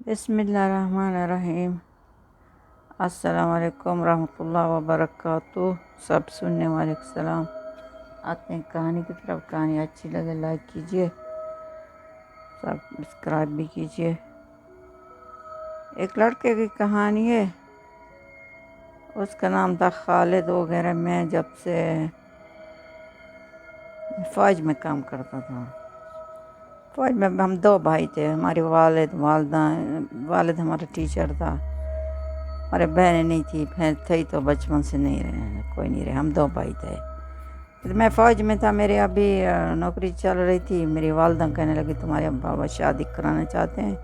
بسم اللہ الرحمن الرحیم۔ السلام علیکم ورحمۃ اللہ وبرکاتہ۔ سب سننے والے کو سلام۔ آتے ہیں کہانی کی طرف۔ کہانی اچھی لگے لائک کیجیے، سبسکرائب بھی کیجیے۔ ایک لڑکے کی کہانی ہے، اس کا نام تھا خالد وغیرہ۔ میں جب سے فوج میں کام کرتا تھا، فوج میں ہم دو بھائی تھے، ہمارے والد ہمارا ٹیچر تھا، ہمارے بہنیں نہیں تھی، بہن تھی تو بچپن سے نہیں رہے، کوئی نہیں رہے، ہم دو بھائی تھے۔ میں فوج میں تھا، میری ابھی نوکری چل رہی تھی۔ میری والدہ کہنے لگی تمہارے بابا شادی کرانا چاہتے ہیں،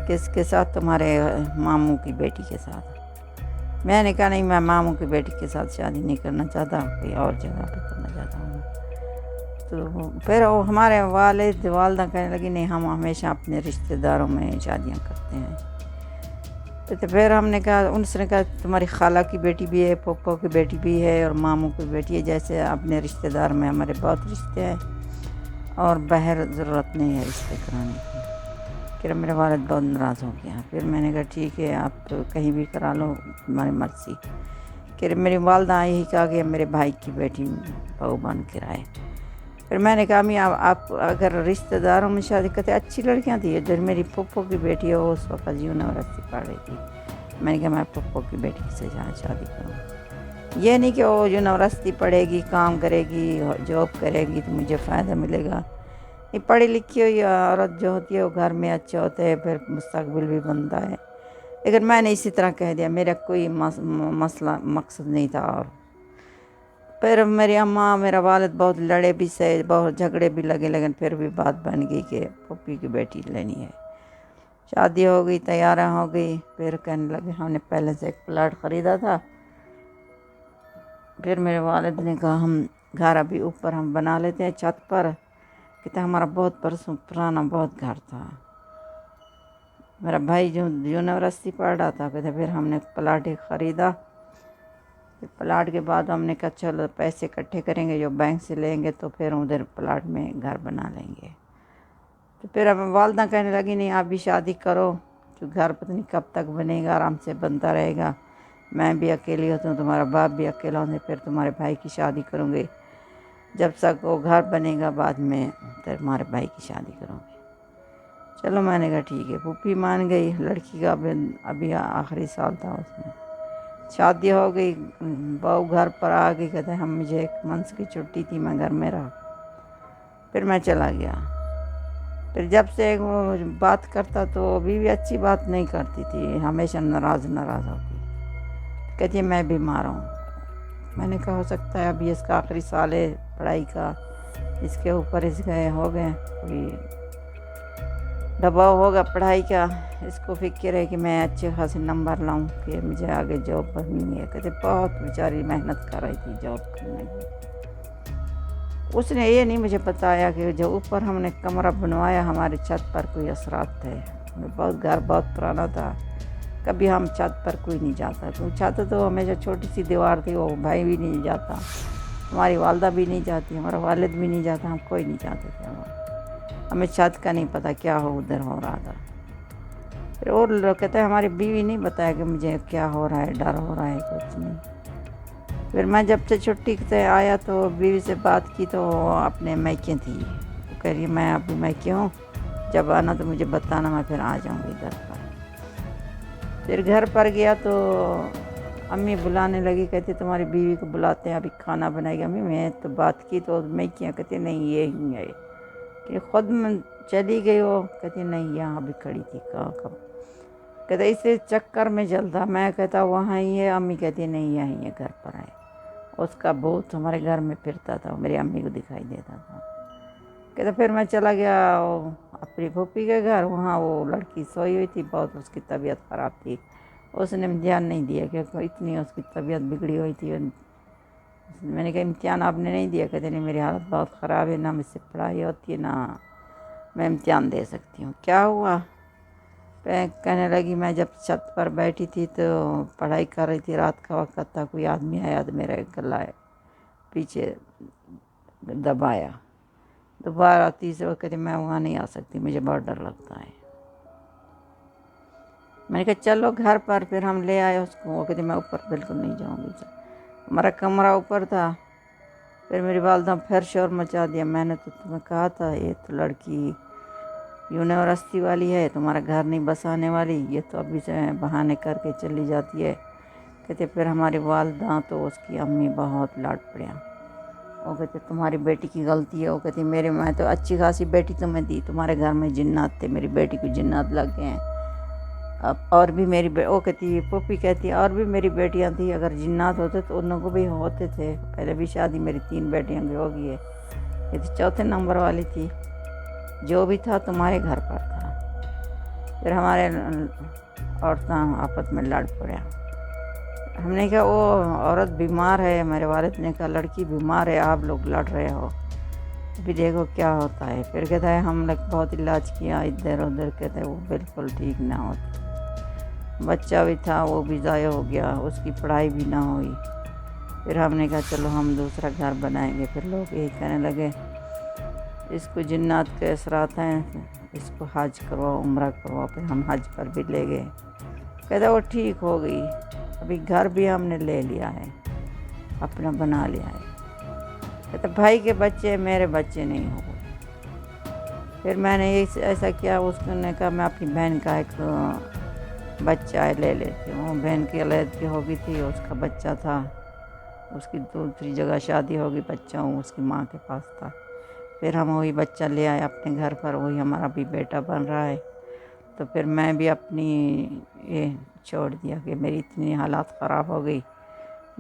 کس کے ساتھ؟ تمہارے ماموں کی بیٹی کے ساتھ۔ میں نے کہا نہیں، میں ماموں کی بیٹی کے ساتھ شادی نہیں کرنا چاہتا، کوئی اور جگہ پہ کرنا چاہتا ہوں۔ تو پھر ہمارے والدہ کہنے لگی نہیں، ہم ہمیشہ اپنے رشتہ داروں میں شادیاں کرتے ہیں۔ تو پھر ہم نے کہا، ان نے کہا تمہاری خالہ کی بیٹی بھی ہے، پھپھو کی بیٹی بھی ہے، اور ماموں کی بیٹی ہے، جیسے اپنے رشتہ دار میں ہمارے بہت رشتے ہیں، اور باہر ضرورت نہیں ہے رشتے کرانے کی۔ پھر میرے والد بہت ناراض ہو گیا۔ پھر میں نے کہا ٹھیک ہے، آپ تو کہیں بھی کرا لو، تمہاری مرضی۔ پھر میری والدہ یہی کہا کہ میرے بھائی کی بیٹی بہو بن کے آئے۔ پھر میں نے کہا امی، آپ اگر رشتہ داروں میں شادی کرتے، اچھی لڑکیاں تھیں، جو میری پھپھو کی بیٹی ہے وہ اس وقت یونیورسٹی پڑھ رہی تھی، میں نے کہا میں پھپھو کی بیٹی سے شادی کروں، یہ نہیں کہ وہ یونیورسٹی پڑھے گی، کام کرے گی، جاب کرے گی تو مجھے فائدہ ملے گا۔ یہ پڑھی لکھی ہوئی عورت جو ہوتی ہے وہ گھر میں اچھے ہوتے ہیں، پھر مستقبل بھی بنتا ہے۔ لیکن میں نے اسی طرح کہہ دیا، میرا کوئی مسئلہ مقصد نہیں تھا۔ اور پھر میری اماں، میرا والد بہت لڑے بھی سے، بہت جھگڑے بھی لگے، لیکن پھر بھی بات بن گئی کہ پھوپھی کی بیٹی لینی ہے۔ شادی ہو گئی، تیاریاں ہو گئی۔ پھر کہنے لگے، ہم نے پہلے سے ایک پلاٹ خریدا تھا۔ پھر میرے والد نے کہا ہم گھر ابھی اوپر ہم بنا لیتے ہیں چھت پر، کہتے ہمارا بہت برسوں پرانا بہت گھر تھا، میرا بھائی جو یونیورسٹی پڑھ رہا تھا، کہتے پھر ہم نے پلاٹ ہی خریدا۔ پلاٹ کے بعد ہم نے کہا چلو پیسے اکٹھے کریں گے، جو بینک سے لیں گے تو پھر ادھر پلاٹ میں گھر بنا لیں گے۔ تو پھر اب والدہ کہنے لگی نہیں، آپ بھی شادی کرو، جو گھر پتہ نہیں کب تک بنے گا، آرام سے بنتا رہے گا، میں بھی اکیلی ہوتا ہوں، تمہارا باپ بھی اکیلا ہوتا ہے، پھر تمہارے بھائی کی شادی کروں گی، جب تک وہ گھر بنے گا بعد میں پھر تمہارے بھائی کی شادی کروں گی۔ چلو میں نے کہا ٹھیک ہے، پھوپھی مان گئی۔ لڑکی کا ابھی آخری سال تھا، اس میں شادی ہو گئی، بہو گھر پر آ گئی، کہتے ہیں مجھے ایک منتھ کی چھٹی تھی، میں گھر میں رہا، پھر میں چلا گیا۔ پھر جب سے وہ بات کرتا تو بیوی اچھی بات نہیں کرتی تھی، ہمیشہ ناراض ہوتی، کہتی ہے میں بیمار ہوں۔ میں نے کہا ہو سکتا ہے ابھی اس کا آخری سال ہے پڑھائی کا، اس کے اوپر اس گئے ہو گئے، کوئی دباؤ ہوگا پڑھائی کا، اس کو فکر ہے کہ میں اچھے خاصے نمبر لاؤں کہ مجھے آگے جاب کرنی ہے۔ کہتے بہت بیچاری محنت کر رہی تھی جاب کرنے کی۔ اس نے یہ نہیں مجھے بتایا کہ جو اوپر ہم نے کمرہ بنوایا، ہمارے چھت پر کوئی اثرات تھے، گھر بہت پرانا تھا، کبھی ہم چھت پر کوئی نہیں جاتا، کیونکہ چھت تو ہمیشہ چھوٹی سی دیوار تھی، وہ بھائی بھی نہیں جاتا، ہماری والدہ بھی نہیں جاتی، ہمارا والد بھی نہیں جاتا، ہم کوئی نہیں جاتے تھے، ہمیں چھت کا نہیں پتہ کیا ادھر ہو رہا تھا۔ پھر اور لوگ کہتے ہیں ہماری بیوی نہیں بتایا کہ مجھے کیا ہو رہا ہے، ڈر ہو رہا ہے، کچھ نہیں۔ پھر میں جب سے چھٹی سے آیا تو بیوی سے بات کی تو وہ اپنے میکے تھی، وہ کہہ رہی میں ابھی میکے ہوں، جب آنا تو مجھے بتانا، میں پھر آ جاؤں گی گھر پر۔ پھر گھر پر گیا تو امی بلانے لگی، کہتی تمہاری بیوی کو بلاتے ہیں، ابھی کھانا بنائے گی۔ امی میں تو بات کی تو میکیاں، کہتی نہیں یہ ہی ہے، کہ خود میں چلی گئی، وہ کہتی نہیں یہاں بھی کھڑی تھی، کب کہتے اسے چکر میں چلتا، میں کہتا وہاں ہی ہے، امی کہتی نہیں یہیں ہے، گھر پر ہے، اس کا بھوت ہمارے گھر میں پھرتا تھا، میری امی کو دکھائی دیتا تھا۔ کہتے پھر میں چلا گیا اپنی پھوپھی کے گھر، وہاں وہ لڑکی سوئی ہوئی تھی، بہت اس کی طبیعت خراب تھی، اس نے دھیان نہیں دیا کہ اتنی اس کی طبیعت بگڑی ہوئی تھی۔ میں نے کہا امتحان آپ نے نہیں دیا؟ کہتے نہیں میری حالت بہت خراب ہے، نہ مجھ سے پڑھائی ہوتی ہے، نہ میں امتحان دے سکتی ہوں۔ کیا ہوا؟ کہنے لگی میں جب چھت پر بیٹھی تھی تو پڑھائی کر رہی تھی، رات کا وقت تھا، کوئی آدمی آیا تو میرا گلا پیچھے دبایا، دوبارہ تیسرے وقت کہتی میں وہاں نہیں آ سکتی، مجھے بہت ڈر لگتا ہے۔ میں نے کہا چلو گھر پر، پھر ہم لے آئے اس کو، وہ کہتی میں اوپر بالکل نہیں جاؤں گی، ہمارا کمرہ اوپر تھا۔ پھر میری والدہ پھر شور مچا دیا، میں نے تو تمہیں کہا تھا یہ تو لڑکی یونیورسٹی والی ہے، تمہارا گھر نہیں بسانے والی، یہ تو ابھی سے بہانے کر کے چلی جاتی ہے۔ کہتے پھر ہماری والدہ تو اس کی امی بہت لاڈ پڑیاں، وہ کہتے تمہاری بیٹی کی غلطی ہے، وہ کہتی میں تو اچھی خاصی بیٹی تمہیں دی، تمہارے گھر میں جنات تھے، میری بیٹی کو جنات لگ گئے ہیں۔ اب اور بھی وہ کہتی پھوپھی کہتی اور بھی میری بیٹیاں تھیں، اگر جنات ہوتے تو ان کو بھی ہوتے تھے، پہلے بھی شادی میری 3 بیٹیاں کی ہو گئی ہے، یہ تو چوتھے نمبر والی تھی، جو بھی تھا تمہارے گھر پر تھا۔ پھر ہمارے عورتیں آپس میں لڑ پڑے، ہم نے کہا وہ عورت بیمار ہے، میرے والد نے کہا لڑکی بیمار ہے، آپ لوگ لڑ رہے ہو، ابھی دیکھو کیا ہوتا ہے۔ پھر کہتا ہے ہم لوگ بہت علاج کیا ادھر ادھر، کہتے وہ بالکل ٹھیک نہ ہوتی، بچہ بھی تھا وہ بھی ضائع ہو گیا، اس کی پڑھائی بھی نہ ہوئی۔ پھر ہم نے کہا چلو ہم دوسرا گھر بنائیں گے، پھر لوگ یہی کہنے لگے اس کو جنات کے اثرات ہیں، اس کو حج کرواؤ، عمرہ کرواؤ، پھر ہم حج پر بھی لے گئے، کہتے وہ ٹھیک ہو گئی، ابھی گھر بھی ہم نے لے لیا ہے، اپنا بنا لیا ہے، کہتے بھائی کے بچے میرے بچے نہیں ہو گئے۔ پھر میں نے ایسا کیا، اس نے کہا میں اپنی بہن کا ایک بچہ لے لیتی ہوں، بہن کی علیحدگی ہو گئی تھی، اس کا بچہ تھا، اس کی دوسری جگہ شادی ہو گئی، بچہ اس کی ماں کے پاس تھا، پھر ہم وہی بچہ لے آئے اپنے گھر پر، وہی ہمارا بھی بیٹا بن رہا ہے۔ تو پھر میں بھی اپنی یہ چھوڑ دیا کہ میری اتنی حالات خراب ہو گئی،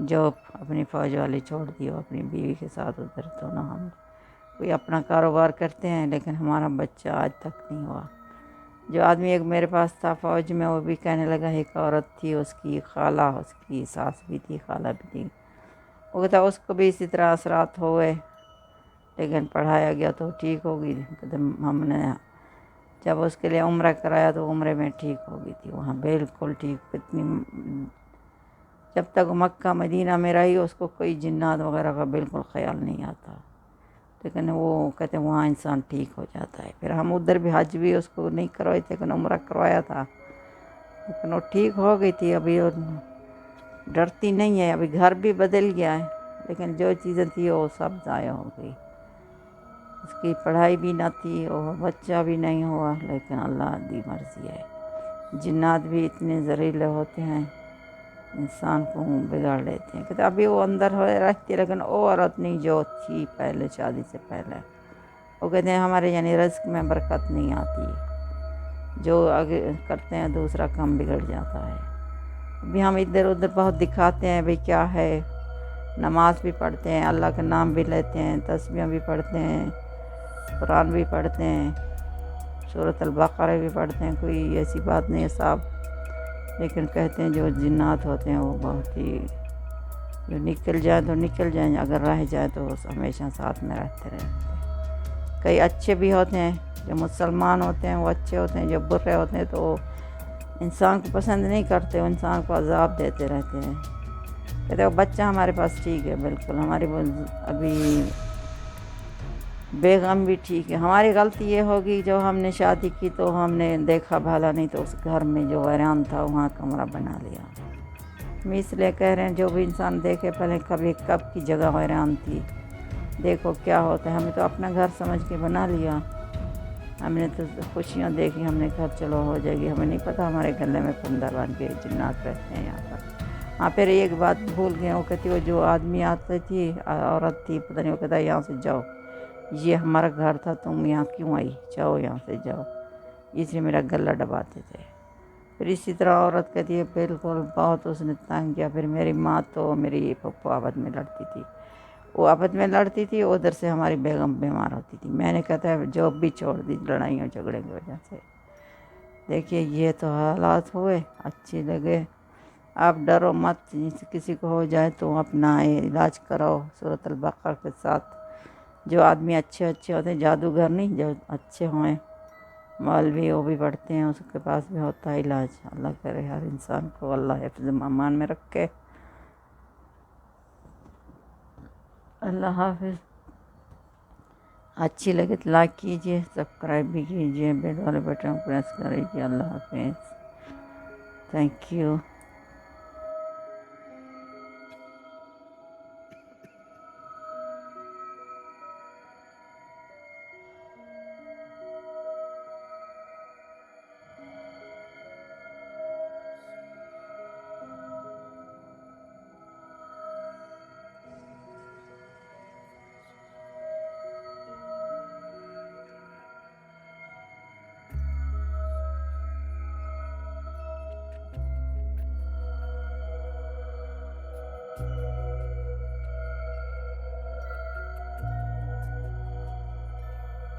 جاب اپنی فوج والی چھوڑ دی، اپنی بیوی کے ساتھ ادھر، تو نہ ہم کوئی اپنا کاروبار کرتے ہیں، لیکن ہمارا بچہ آج تک نہیں ہوا۔ جو آدمی ایک میرے پاس تھا فوج میں، وہ بھی کہنے لگا، ایک عورت تھی اس کی خالہ، اس کی ساس بھی تھی، خالہ بھی تھی، وہ کہتا اس کو بھی اسی طرح اثرات ہوئے، لیکن پڑھایا گیا تو ٹھیک ہو گئی، ہم نے جب اس کے لیے عمرہ کرایا تو عمرے میں ٹھیک ہو گئی تھی، وہاں بالکل ٹھیک، اتنی جب تک مکہ مدینہ میں رہی اس کو کوئی جنات وغیرہ کا بالکل خیال نہیں آتا، لیکن وہ کہتے ہیں وہاں انسان ٹھیک ہو جاتا ہے۔ پھر ہم ادھر بھی حج بھی اس کو نہیں کروائی تھے، لیکن عمرہ کروایا تھا، لیکن وہ ٹھیک ہو گئی تھی، ابھی وہ ڈرتی نہیں ہے، ابھی گھر بھی بدل گیا ہے، لیکن جو چیزیں تھیں وہ سب ضائع ہو گئی، اس کی پڑھائی بھی نہ تھی، اور بچہ بھی نہیں ہوا، لیکن اللہ دی مرضی ہے، جنات بھی اتنے زہریلے ہوتے ہیں، انسان کو بگاڑ لیتے ہیں، کہتے ابھی وہ اندر رہتی، لیکن وہ عورت نہیں جو تھی پہلے شادی سے پہلے، وہ کہتے ہیں ہمارے یعنی رزق میں برکت نہیں آتی، جو آگے کرتے ہیں دوسرا کام بگڑ جاتا ہے۔ ابھی ہم ادھر ادھر بہت دکھاتے ہیں بھئی کیا ہے، نماز بھی پڑھتے ہیں، اللہ کا نام بھی لیتے ہیں، تسبیح بھی پڑھتے ہیں، قرآن بھی پڑھتے ہیں، سورۃ البقرہ بھی پڑھتے ہیں، کوئی ایسی بات نہیں ہے صاحب، لیکن کہتے ہیں جو جنات ہوتے ہیں وہ بہت ہی، جو نکل جائیں تو نکل جائیں، اگر رہ جائیں تو ہمیشہ ساتھ میں رہتے ہیں۔ کئی اچھے بھی ہوتے ہیں، جو مسلمان ہوتے ہیں وہ اچھے ہوتے ہیں، جو برے ہوتے ہیں تو انسان کو پسند نہیں کرتے، وہ انسان کو عذاب دیتے رہتے ہیں۔ کہتے وہ بچہ ہمارے پاس ٹھیک ہے، بالکل ہماری ابھی بیگم بھی ٹھیک ہے، ہماری غلطی یہ ہوگی جو ہم نے شادی کی تو ہم نے دیکھا بھالا نہیں، تو اس گھر میں جو ویران تھا وہاں کمرہ بنا لیا۔ ہم اس لیے کہہ رہے ہیں جو بھی انسان دیکھے پہلے کب کی جگہ ویران تھی، دیکھو کیا ہوتا ہے، ہمیں تو اپنا گھر سمجھ کے بنا لیا، ہم نے تو خوشیاں دیکھی، ہم نے کہا چلو ہو جائے گی، ہمیں نہیں پتہ ہمارے گلے میں پندر بن کے جنات رہتے ہیں یہاں پر۔ ہاں پھر ایک بات بھول گئے، وہ کہتی وہ جو آدمی آتی تھی، عورت تھی پتہ نہیں، وہ کہتا یہاں سے جاؤ، یہ ہمارا گھر تھا، تم یہاں کیوں آئی، جاؤ یہاں سے جاؤ، اس لیے میرا گلا دباتے تھے۔ پھر اسی طرح عورت کہتی ہے بالکل بہت اس نے تنگ کیا۔ پھر میری ماں تو میری پھپھو آپس میں لڑتی تھی، وہ آپس میں لڑتی تھی، ادھر سے ہماری بیگم بیمار ہوتی تھی، میں نے کہتا ہے جاب بھی چھوڑ دی لڑائیوں جھگڑے کی وجہ سے۔ دیکھیے یہ تو حالات ہوئے، اچھے لگے، آپ ڈرو مت، کسی کو ہو جائے تو اپنا علاج کراؤ سورۃ البقرہ کے ساتھ، جو آدمی اچھے ہوتے ہیں، جادوگر نہیں، جو اچھے ہوئیں مولوی وہ بھی پڑھتے ہیں، اس کے پاس بھی ہوتا ہے علاج، اللہ کرے ہر انسان کو اللہ حفظ امان میں رکھے، اللہ حافظ۔ اچھی لگے تو لائک کیجیے، سبسکرائب بھی کیجیے، بیل والے بٹن پریس کر دیجیے، اللہ حافظ۔ Thank you.